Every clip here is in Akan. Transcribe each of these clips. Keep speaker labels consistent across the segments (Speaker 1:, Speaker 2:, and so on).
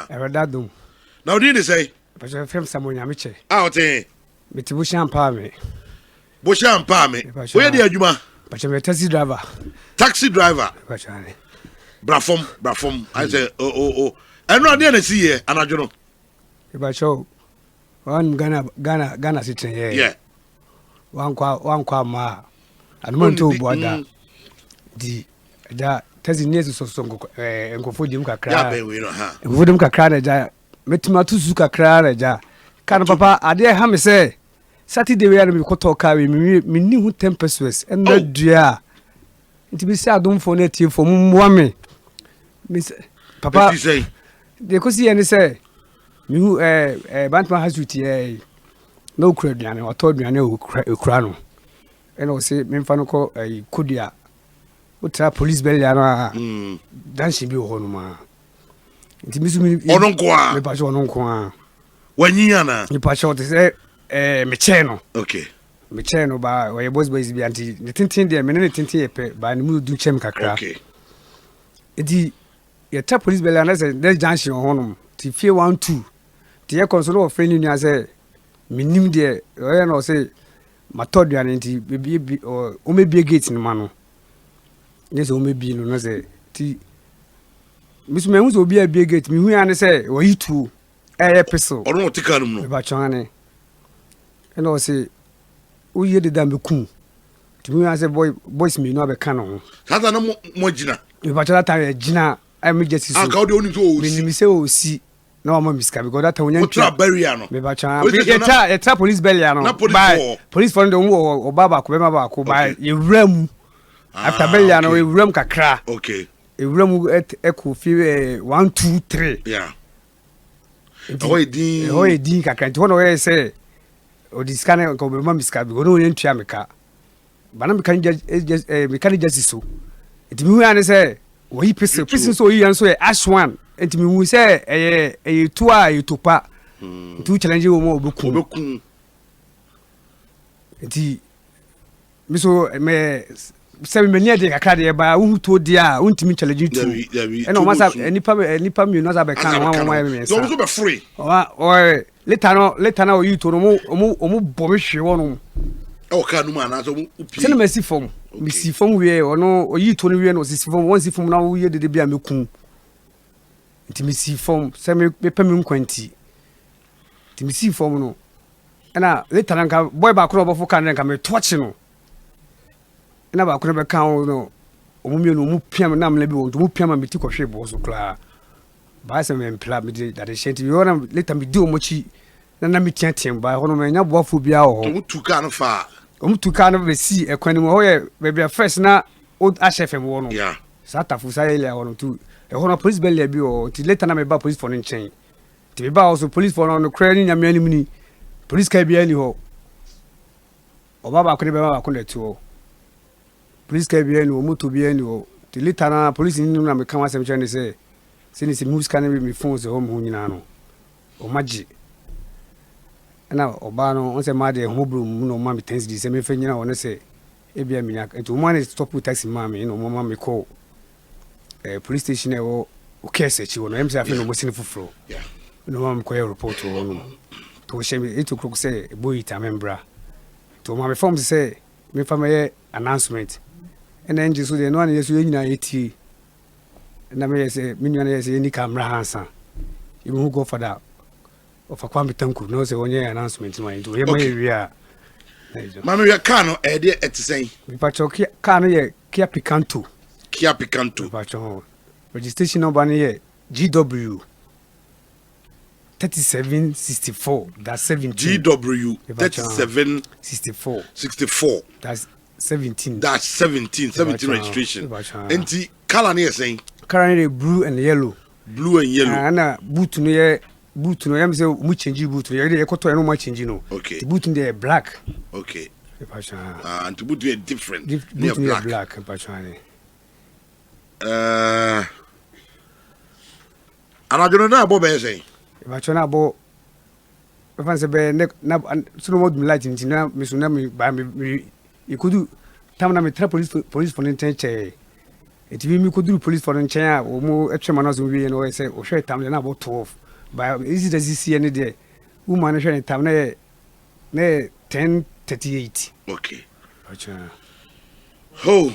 Speaker 1: Eradadum.
Speaker 2: Now did they say?
Speaker 1: But your friend Samuel Yamiche.
Speaker 2: Out eh.
Speaker 1: Mitibushan Palme.
Speaker 2: Bushan Palme. Where the Juma?
Speaker 1: But you're a taxi driver.
Speaker 2: Taxi driver. Brafom. I say, oh. And no, I didn't see here, and I don't know.
Speaker 1: If I show one Ghana sitting here.
Speaker 2: Yeah.
Speaker 1: One kwa ma. And one to Boada. The Tazi needs to so and go for Jimka cry.
Speaker 2: Yeah, we know her.
Speaker 1: Wouldn't cry. Metimatu suka kra ja kan papa ade ha me say Saturday we are me koto ka we me ni hu 10 pesos and na dua nti bi say adom fo na tie fo mmoa me papa de ko si ene say me hu bantman hasuti no kra duane oto duane o kra no ene o say me mfa no ko kodua utra police bell ya no dan shi bi ho no ma nti misu mi
Speaker 2: ononkoa
Speaker 1: me pa so ononkoa
Speaker 2: wanyiya na
Speaker 1: ni pa so te say me che no
Speaker 2: okay
Speaker 1: me che no ba we boss boys bi anti ne tintin de me ne tintin ye pe ba ne mu du chem kakra
Speaker 2: okay
Speaker 1: nti ye ta police bell na say there junction honom ti fie 12 ti ye console of friend ni say minim de o no say matodua nti bi o me bi gate ni ma no yes o me bi no na say ti Miss Memus will be a big gate. Me, who I say, or you two, a episode.
Speaker 2: Or not, take on
Speaker 1: about Chane. And I say, we hear the damn coon. To me, I say, boys, me not a canon.
Speaker 2: Has no more Gina.
Speaker 1: About that time, Gina, I'm just
Speaker 2: I'll go only to
Speaker 1: me say, oh, see, no, I'm miscab because that when you're
Speaker 2: trap Beriano.
Speaker 1: Me Bachan, a trap police Belliano, by police from the war or Baba, Kubema, by you rum after Belliano, we rum kakra.
Speaker 2: Okay.
Speaker 1: A room at Echo Fever 1, 2, 3.
Speaker 2: Yeah.
Speaker 1: Oh, Dink, I can't want to say, or this kind of Mamma's cab, go no in Chamica. But I'm just a mechanic justice. So it me say, we prison so you answer Ash one, and to me, we say a 2 hour you to pa 2 challenging more book. Miso me 7 minutes I can't buy who told dia untimi challenge you and no matter any pam you know that can one
Speaker 2: don't be free
Speaker 1: or later now you to omo bomish one
Speaker 2: oh can man as
Speaker 1: send me see form me see form we or no you to we no see form one see form now we dey bia meku intimi see form say me pam nkwanti intimi see form no na later na boy back no bofo kan na me touch no na ba ko be kan no omumie no mu piam na mla bi won to mu piam me ti ko hwe bo so kla ba se me mpla me di that shit we want later me di omochi na me tiatem ba hono me nya boafo bia ho
Speaker 2: to mu tuka no fa
Speaker 1: tuka no be si ekwani mo ho ye be first na old HFM wo no
Speaker 2: yeah
Speaker 1: satafu sa ile ho no tu hono police bell bi o ti later na me ba police for no nchen ti me ba also police for no kra ni nyame ani muni police ka bia ni ho obaba ko ne be ba ko ne tu o police ka bia ni o moto bia ni o ti later na police ni na me kan wasem chen say ni se music kan be me phone se ho mo nyina no o magi na oba no on se ma de ho bru mu no ma me tense di se me fa nyina won se e bia me nya to mo na stop taxi ma me no mo ma me call police station e o case chi won em se afi no mo sini fufuro
Speaker 2: yeah
Speaker 1: no ma me call report wo no to she me it to say boy ta membra to ma me form say me fa me announcement and then just so they no an yesu nyina eti na me say me nyana say ni camera hansa you who go for that of a kwambi tanku no say onye announcement ma into we wi a
Speaker 2: mama we car no e dey etisen
Speaker 1: we pacho car no ye Kia Picanto
Speaker 2: pacho
Speaker 1: registration number no ye GW 3764 that's 17
Speaker 2: GW 3764
Speaker 1: that's 17
Speaker 2: registration enti color na saying
Speaker 1: color blue and yellow and boot no ye boot no am say mu change boot no ye ekoto no mu change no
Speaker 2: okay
Speaker 1: the boot no black
Speaker 2: okay
Speaker 1: and
Speaker 2: the boot is different
Speaker 1: boot no black pachane
Speaker 2: anajono na abo be say
Speaker 1: pachana abo fanse be na so mo dum light ntina me so na me ba me ikudu tam na me tra police for intention Eti mi koduru police for nkyɛn a wɔn atwa ma no so wie no wɔyɛ sɛ wɔhwɛ tam de na abɔ 12 ba easy da sisi ne deɛ woman no hwɛ ne tam na yɛ 10:38.
Speaker 2: Okay.
Speaker 1: Acha.
Speaker 2: Ho.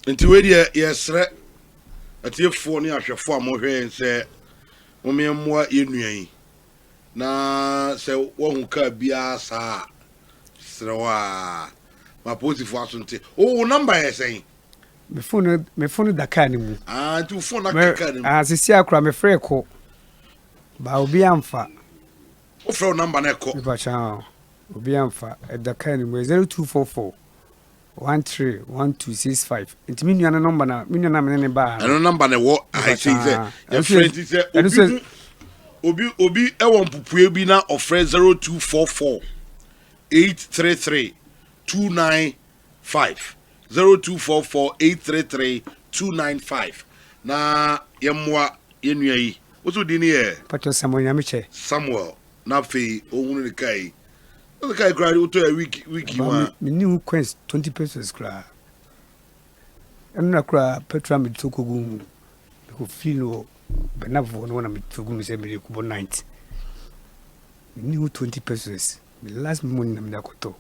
Speaker 2: Nti we deɛ yɛsrɛ atiefoɔ ne ahwɛfoɔ a mohwɛ yɛn sɛ mommɛmmoa yɛnnua yi na sɛ woahu kaa biara saa serɛ wɔ a ma polisifoɔ aso nte wo number yɛ sɛn
Speaker 1: Me phone da kaa ne mu.
Speaker 2: nti wo phone akeka ne mu
Speaker 1: Sisi akora me frɛ ko. Ba obi amfa.
Speaker 2: wofrɛ wo number no ɛkɔ
Speaker 1: Acha. Obi amfa da kaa ne mu 0244 131265. Nti mi nua no number na mi nua na me ne ba.
Speaker 2: ɛno number no ɛwɔ ahɛsɛi sɛ yɛfrɛ nti sɛ obi ɛwɔ mpupue bi na ɔfrɛ 0244 833 295 0244 833 295 na yɛmmoa yɛnnua yi woso di ne yɛ
Speaker 1: Pato Samuel Nyamiche.
Speaker 2: Samuel na afei ɔhunu ne kai ɔsɛ kai koraa wotɔ yɛ wiki mu a
Speaker 1: Me new quest 20 pesos kra. Ɛno kra petra me toko gu. Ko feel no benavo no na me toko no se me kubo 90. Me new 20 pesos. The last money na me da koto.